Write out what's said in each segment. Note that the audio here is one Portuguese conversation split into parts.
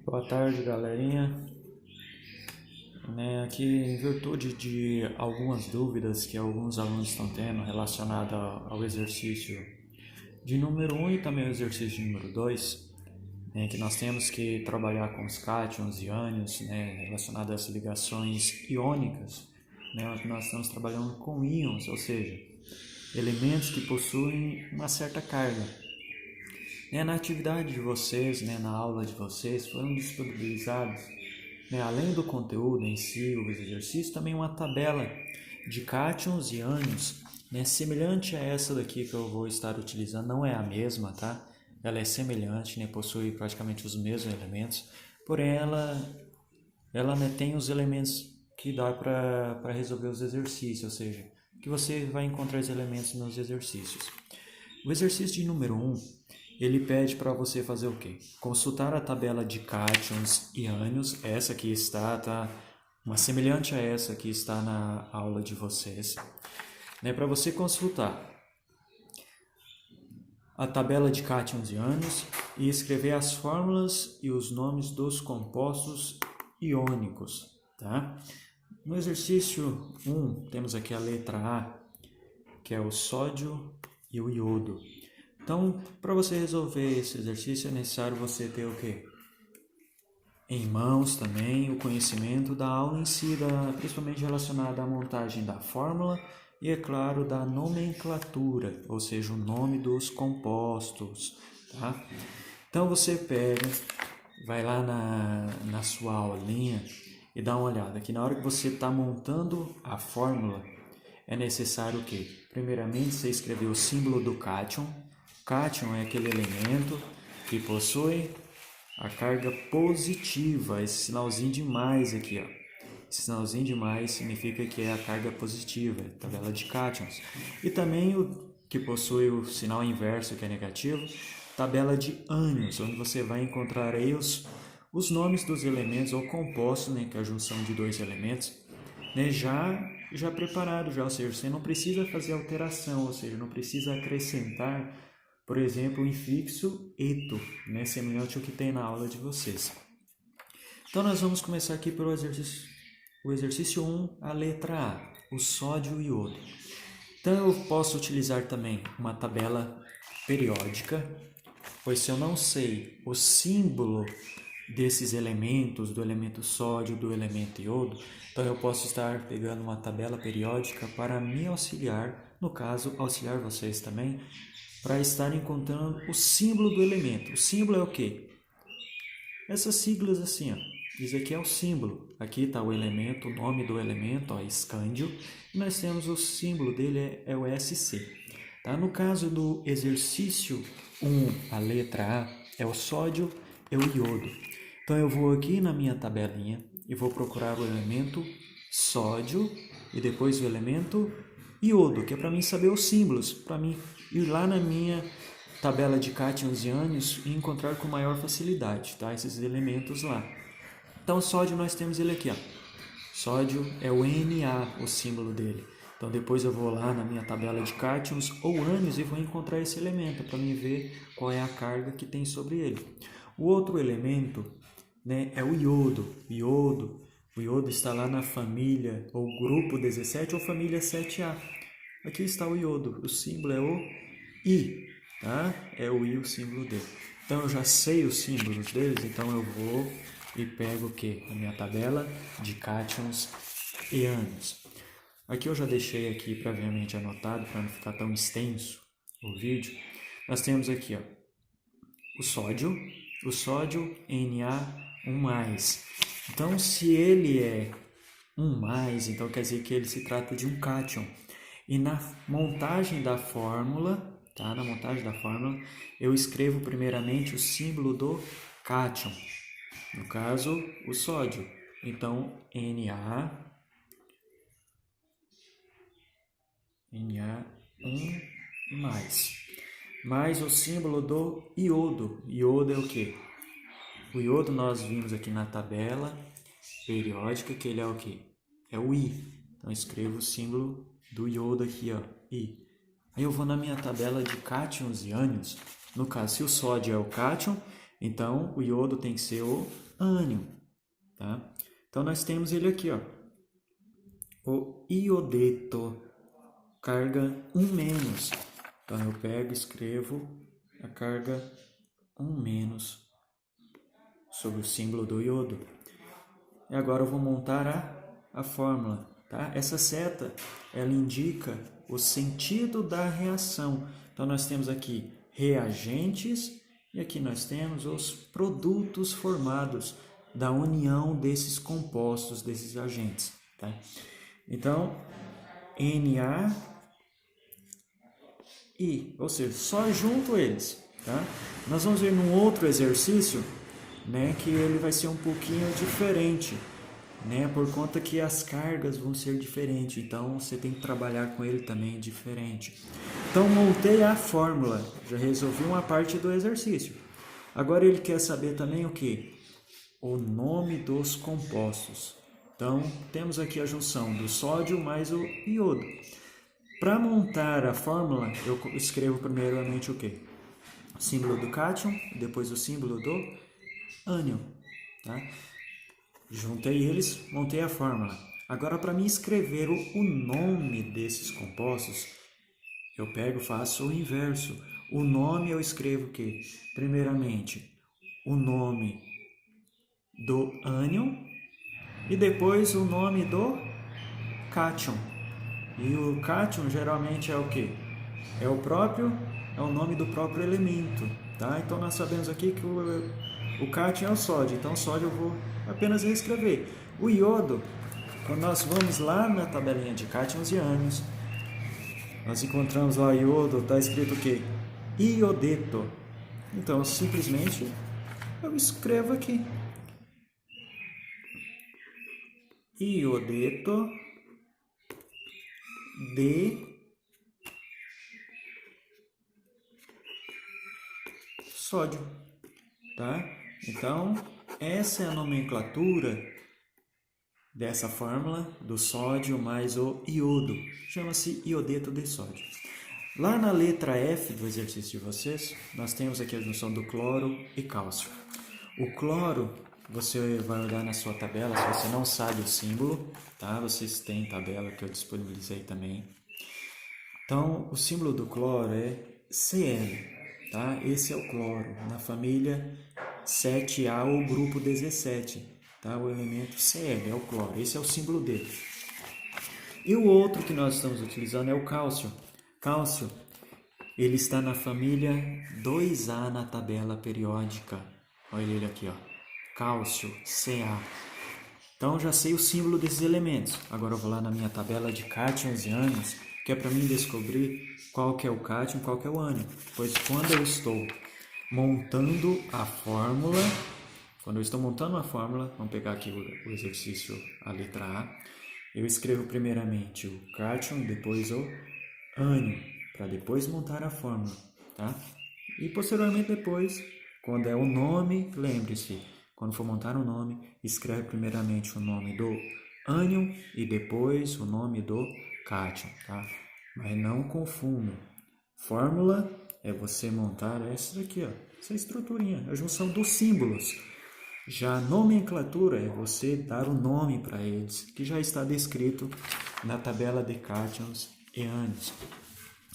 Boa tarde, galerinha. Aqui, em virtude de algumas dúvidas que alguns alunos estão tendo relacionadas ao exercício de número 1 e também ao exercício de número 2, que nós temos que trabalhar com os cátions e ânions, relacionados às ligações iônicas, nós estamos trabalhando com íons, ou seja, elementos que possuem uma certa carga. Na atividade de vocês, na aula de vocês, foram disponibilizados, além do conteúdo em si, o exercício, também uma tabela de cátions e ânions, semelhante a essa daqui que eu vou estar utilizando. Não é a mesma, tá? Ela é semelhante, possui praticamente os mesmos elementos, porém ela tem os elementos que dá para resolver os exercícios, ou seja, que você vai encontrar os elementos nos exercícios. O exercício de número 1, ele pede para você fazer o quê? Consultar a tabela de cátions e ânions, essa aqui está, tá? Uma semelhante a essa que está na aula de vocês, para você consultar a tabela de cátions e ânions e escrever as fórmulas e os nomes dos compostos iônicos, tá? No exercício 1, temos aqui a letra A, que é o sódio e o iodo. Então, para você resolver esse exercício, é necessário você ter o quê? Em mãos também o conhecimento da aula em si, principalmente relacionado à montagem da fórmula e, é claro, da nomenclatura, ou seja, o nome dos compostos, tá? Então, você pega, vai lá na sua aulinha e dá uma olhada, que na hora que você está montando a fórmula, é necessário o quê? Primeiramente, você escrever o símbolo do cátion. Cátion é aquele elemento que possui a carga positiva, esse sinalzinho de mais aqui, ó. Esse sinalzinho de mais significa que é a carga positiva, a tabela de cátions. E também o que possui o sinal inverso, que é negativo, tabela de ânions, onde você vai encontrar aí os nomes dos elementos ou compostos, que é a junção de dois elementos, já preparado, ou seja, você não precisa fazer alteração, ou seja, não precisa acrescentar, por exemplo, o infixo eto, semelhante ao que tem na aula de vocês. Então, nós vamos começar aqui pelo exercício 1, a letra A, o sódio e iodo. Então, eu posso utilizar também uma tabela periódica, pois se eu não sei o símbolo desses elementos, do elemento sódio, do elemento iodo, então eu posso estar pegando uma tabela periódica para me auxiliar, no caso, auxiliar vocês também, para estar encontrando o símbolo do elemento. O símbolo é o quê? Essas siglas assim, ó. Isso aqui é o símbolo. Aqui está o elemento, o nome do elemento, ó, escândio. E nós temos o símbolo dele, é o SC. Tá? No caso do exercício 1, a letra A, é o sódio e o iodo. Então eu vou aqui na minha tabelinha e vou procurar o elemento sódio e depois o elemento iodo, que é para mim saber os símbolos, para mim ir lá na minha tabela de cátions e ânions e encontrar com maior facilidade, tá? Esses elementos lá. Então, sódio nós temos ele aqui, ó. Sódio é o Na, o símbolo dele. Então, depois eu vou lá na minha tabela de cátions ou ânions e vou encontrar esse elemento para mim ver qual é a carga que tem sobre ele. O outro elemento, é o iodo. O iodo está lá na família ou grupo 17 ou família 7A. Aqui está o iodo. O símbolo é o I, tá? É o I o símbolo dele. Então eu já sei os símbolos deles, então eu vou e pego o quê? A minha tabela de cátions e ânions. Aqui eu já deixei aqui previamente anotado para não ficar tão extenso o vídeo. Nós temos aqui, ó, o sódio Na1+. Então, se ele é 1+, então quer dizer que ele se trata de um cátion. E na montagem da fórmula, tá? Na montagem da fórmula, eu escrevo primeiramente o símbolo do cátion. No caso, o sódio. Então, Na1+. Mais o símbolo do iodo. Iodo é o quê? O iodo nós vimos aqui na tabela periódica que ele é o quê? É o I. Então, escrevo o símbolo do iodo aqui, ó, I. Aí eu vou na minha tabela de cátions e ânions. No caso, se o sódio é o cátion, Então, o iodo tem que ser o ânion, tá? Então, nós temos ele aqui, ó, o iodeto, carga 1-. Então, eu pego e escrevo a carga 1- sobre o símbolo do iodo. E agora eu vou montar a fórmula, tá? Essa seta, ela indica o sentido da reação. Então, nós temos aqui reagentes e aqui nós temos os produtos formados da união desses compostos, desses agentes, tá? Então, Na I, ou seja, só junto eles, tá? Nós vamos ver num outro exercício, né, que ele vai ser um pouquinho diferente, né, por conta que as cargas vão ser diferentes, então você tem que trabalhar com ele também diferente. Então, montei a fórmula, já resolvi uma parte do exercício. Agora ele quer saber também o que? O nome dos compostos. Então, temos aqui a junção do sódio mais o iodo. Para montar a fórmula, eu escrevo primeiramente o quê? O símbolo do cátion, depois o símbolo do ânion, tá? Juntei eles, montei a fórmula. Agora, para mim escrever o nome desses compostos, eu pego e faço o inverso. O nome eu escrevo o quê? Primeiramente, o nome do ânion e depois o nome do cátion. E o cátion geralmente é o quê? É o nome do próprio elemento, tá? Então nós sabemos aqui que o cátion é o sódio, então o sódio eu vou apenas reescrever. O iodo, quando nós vamos lá na tabelinha de cátions e ânions, nós encontramos lá iodo, está escrito o quê? Iodeto. Então simplesmente eu escrevo aqui. Iodeto de sódio, tá? Então, essa é a nomenclatura dessa fórmula do sódio mais o iodo. Chama-se iodeto de sódio. Lá na letra F do exercício de vocês, nós temos aqui a junção do cloro e cálcio. O cloro, você vai olhar na sua tabela, se você não sabe o símbolo, tá? Vocês têm tabela que eu disponibilizei também. Então, o símbolo do cloro é Cl, tá? Esse é o cloro, na família 7A ou grupo 17, tá? O elemento Cl é o cloro, esse é o símbolo dele. E o outro que nós estamos utilizando é o cálcio. Cálcio, ele está na família 2A na tabela periódica. Olha ele aqui, ó. Cálcio, Ca. Então, já sei o símbolo desses elementos. Agora eu vou lá na minha tabela de cátions e ânions, que é para mim descobrir qual que é o cátion e qual que é o ânion. Pois quando eu estou montando a fórmula, vamos pegar aqui o exercício, a letra A, eu escrevo primeiramente o cátion, depois o ânion, para depois montar a fórmula, tá? E posteriormente depois, quando é o nome, lembre-se, quando for montar o nome, escreve primeiramente o nome do ânion e depois o nome do cátion, tá? Mas não confunda. Fórmula é você montar essa daqui, ó, essa estruturinha, a junção dos símbolos. Já a nomenclatura é você dar o nome para eles, que já está descrito na tabela de cátions e ânions.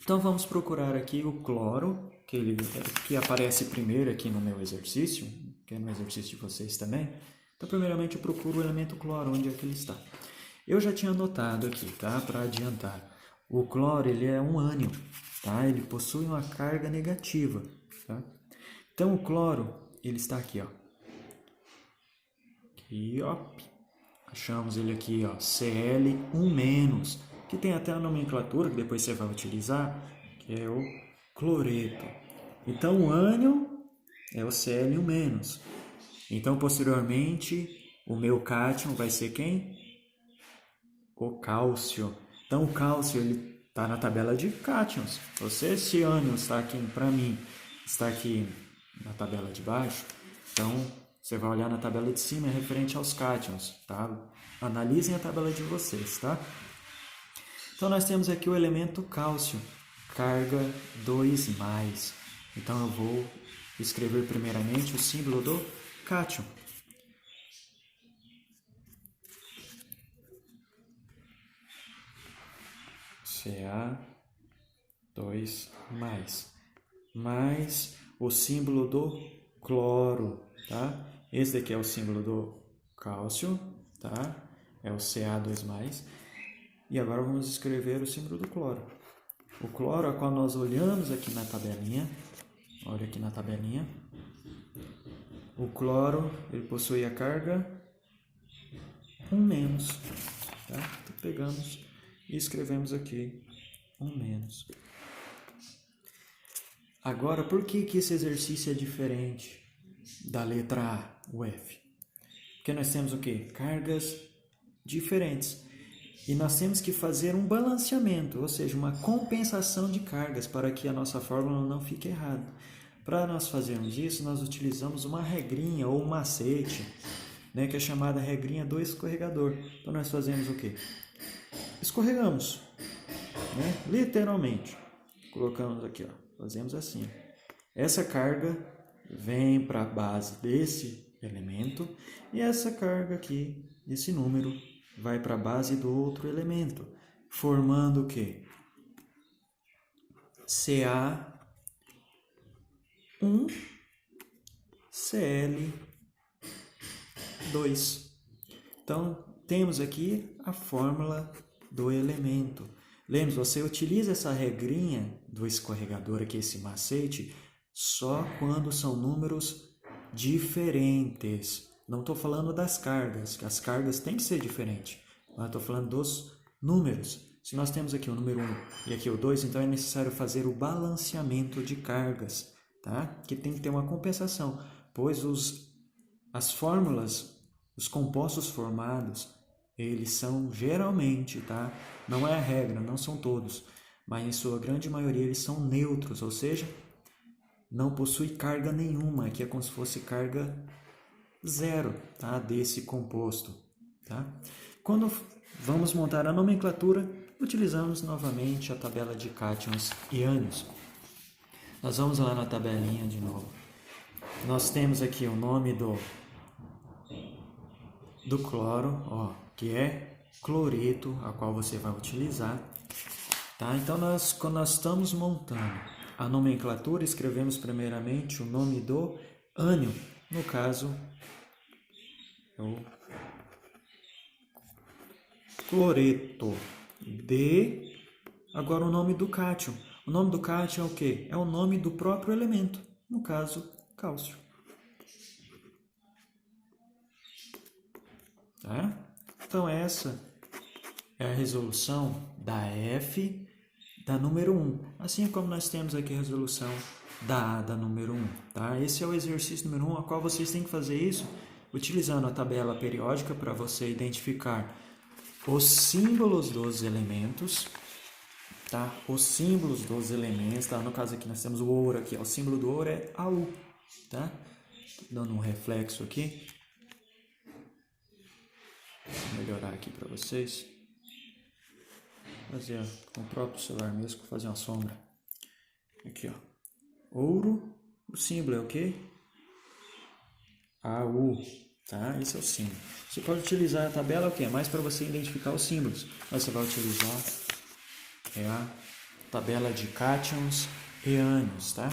Então vamos procurar aqui o cloro, que aparece primeiro aqui no meu exercício, que é no exercício de vocês também. Então primeiramente eu procuro o elemento cloro, onde é que ele está. Eu já tinha anotado aqui, tá? Para adiantar. O cloro, ele é um ânion, tá? Ele possui uma carga negativa, tá? Então o cloro, ele está aqui, ó. Aqui, ó. Achamos ele aqui, ó, Cl1-, que tem até a nomenclatura que depois você vai utilizar, que é o cloreto. Então o ânion é o Cl1-. Então posteriormente o meu cátion vai ser quem? O cálcio. Então o cálcio ele está na tabela de cátions. Esse ânion está aqui, para mim, está aqui na tabela de baixo. Então você vai olhar na tabela de cima, é referente aos cátions, tá? Analisem a tabela de vocês, tá? Então nós temos aqui o elemento cálcio, carga 2+. Então eu vou escrever primeiramente o símbolo do cátion. Ca2+, mais o símbolo do cloro, tá? Esse daqui é o símbolo do cálcio, tá? É o Ca2+. E agora vamos escrever o símbolo do cloro. O cloro, a qual nós olhamos aqui na tabelinha, olha aqui na tabelinha, o cloro, ele possui a carga 1-, tá? Então, pegamos e escrevemos aqui 1-. Agora, por que esse exercício é diferente da letra A, o F? Porque nós temos o quê? Cargas diferentes. E nós temos que fazer um balanceamento, ou seja, uma compensação de cargas para que a nossa fórmula não fique errada. Para nós fazermos isso, nós utilizamos uma regrinha ou um macete, né, que é chamada regrinha do escorregador. Então nós fazemos o quê? Escorregamos, né, literalmente. Colocamos aqui, ó, fazemos assim. Essa carga vem para a base desse elemento e essa carga aqui, esse número, vai para a base do outro elemento, formando o quê? Ca1Cl2. Então, temos aqui a fórmula do elemento. Lembre-se, você utiliza essa regrinha do escorregador aqui, esse macete, só quando são números diferentes. Não estou falando das cargas, que as cargas têm que ser diferentes. Mas estou falando dos números. Se nós temos aqui o número 1 e aqui o 2, então é necessário fazer o balanceamento de cargas, tá? Que tem que ter uma compensação, pois as fórmulas, os compostos formados, eles são geralmente, tá? Não é a regra, não são todos, mas em sua grande maioria eles são neutros, ou seja, não possui carga nenhuma, que é como se fosse carga zero, tá? Desse composto, tá? Quando vamos montar a nomenclatura, utilizamos novamente a tabela de cátions e ânions. Nós vamos lá na tabelinha de novo. Nós temos aqui o nome do cloro, ó, que é cloreto, a qual você vai utilizar, tá? Então, quando nós estamos montando a nomenclatura, escrevemos primeiramente o nome do ânion, no caso, o cloreto de, agora o nome do cátion. O nome do cátion é o quê? É o nome do próprio elemento, no caso, cálcio. Tá? Então essa é a resolução da F da número 1, assim como nós temos aqui a resolução da A da número 1. Tá? Esse é o exercício número 1, a qual vocês têm que fazer isso utilizando a tabela periódica para você identificar os símbolos dos elementos, tá? Os símbolos dos elementos, tá? No caso aqui nós temos o ouro aqui, ó. O símbolo do ouro é AU, tá? Dando um reflexo aqui. Vou melhorar aqui para vocês. Fazer com o próprio celular mesmo, fazer uma sombra. Aqui, ó. Ouro, o símbolo é o quê? AU. Tá? Esse é o símbolo. Você pode utilizar a tabela, o que é mais para você identificar os símbolos. Mas você vai utilizar a tabela de cátions e ânions, tá?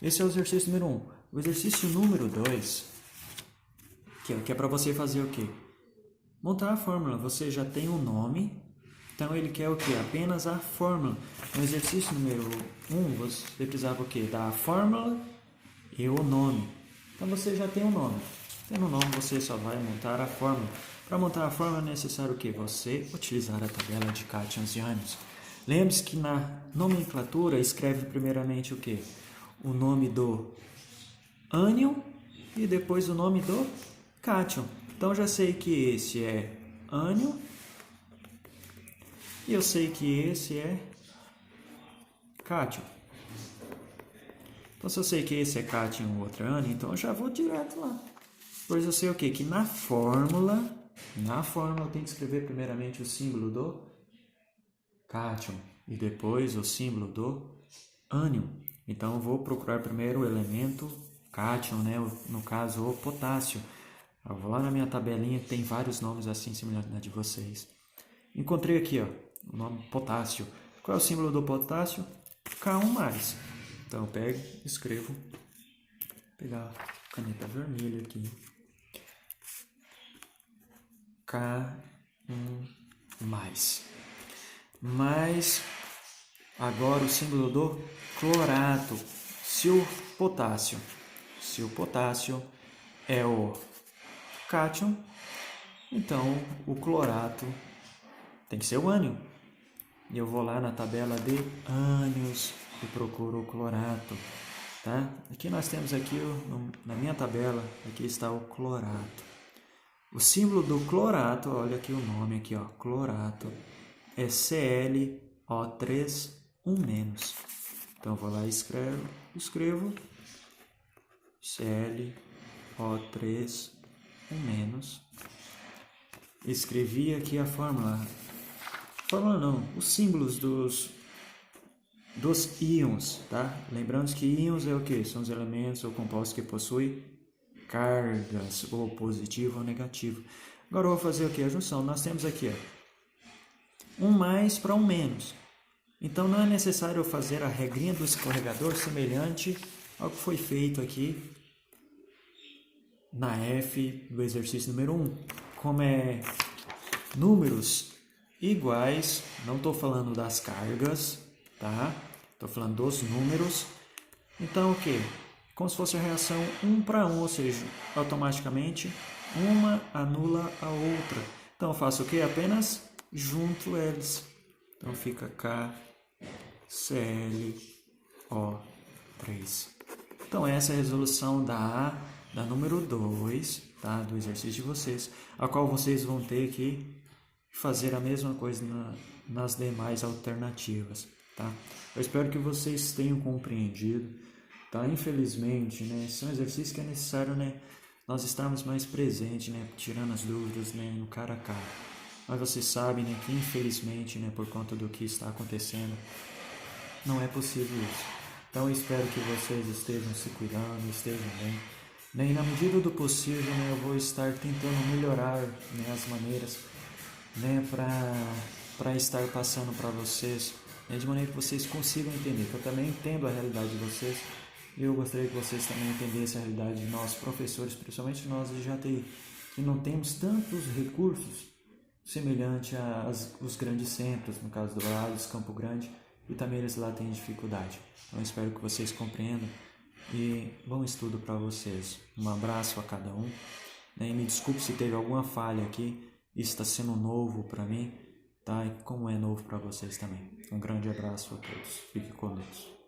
Esse é o exercício número 1. O exercício número 2, que é para você fazer o quê? Montar a fórmula. Você já tem um nome, então ele quer o quê? Apenas a fórmula. No exercício número 1, você precisava o quê? Da fórmula e o nome. Então você já tem um nome. Tendo o nome, você só vai montar a fórmula. Para montar a fórmula é necessário o quê? Você utilizar a tabela de cátions e ânions. Lembre-se que na nomenclatura escreve primeiramente o quê? O nome do ânion e depois o nome do cátion. Então já sei que esse é ânion e eu sei que esse é cátion. Então se eu sei que esse é cátion e o outro é ânion, então eu já vou direto lá. Pois eu sei o quê? Que na fórmula eu tenho que escrever primeiramente o símbolo do cátion e depois o símbolo do ânion. Então eu vou procurar primeiro o elemento cátion, né? No caso, o potássio. Eu vou lá na minha tabelinha, tem vários nomes assim semelhantes na de vocês. Encontrei aqui, ó, o nome potássio. Qual é o símbolo do potássio? K1+. Então eu pego, escrevo, vou pegar a caneta vermelha aqui. K1+. Mas agora o símbolo do clorato. Se o potássio é o cátion, então o clorato tem que ser o ânion. E eu vou lá na tabela de ânions e procuro o clorato, tá? Aqui nós temos aqui, na minha tabela, aqui está o clorato. O símbolo do clorato, olha aqui o nome aqui, ó, clorato, é ClO3, 1-. Então eu vou lá e escrevo ClO3, 1-. Escrevi aqui a fórmula. Fórmula não, os símbolos dos íons, tá? Lembrando que íons é o que? São os elementos ou compostos que possuem cargas, ou positivo ou negativo. Agora eu vou fazer aqui a junção. Nós temos aqui, ó, 1+ para 1-. Então não é necessário eu fazer a regrinha do escorregador semelhante ao que foi feito aqui na F do exercício número 1. Como é números iguais, não estou falando das cargas, tá? Estou falando dos números. Então o que? Como se fosse a reação 1 para 1, ou seja, automaticamente uma anula a outra. Então eu faço o que? Apenas junto eles. Então fica KClO3. Então essa é a resolução da número 2, tá? Do exercício de vocês, a qual vocês vão ter que fazer a mesma coisa nas demais alternativas, tá? Eu espero que vocês tenham compreendido, tá? Infelizmente, né, esse é um exercício que é necessário, né, nós estarmos mais presentes, né, tirando as dúvidas, né, no cara a cara. Mas vocês sabem, né, que infelizmente, né, por conta do que está acontecendo, não é possível isso. Então eu espero que vocês estejam se cuidando, estejam bem, né, e na medida do possível, né, eu vou estar tentando melhorar, né, as maneiras, né, para estar passando para vocês, né, de maneira que vocês consigam entender, que eu também entendo a realidade de vocês, e eu gostaria que vocês também entendessem a realidade de nós professores, principalmente nós de JTI, que não temos tantos recursos semelhante aos grandes centros, no caso do Dourados, Campo Grande, e também eles lá têm dificuldade. Então eu espero que vocês compreendam e bom estudo para vocês. Um abraço a cada um, né, e me desculpe se teve alguma falha aqui. Isso está sendo novo para mim, tá? E como é novo para vocês também. Um grande abraço a todos. Fique com Deus.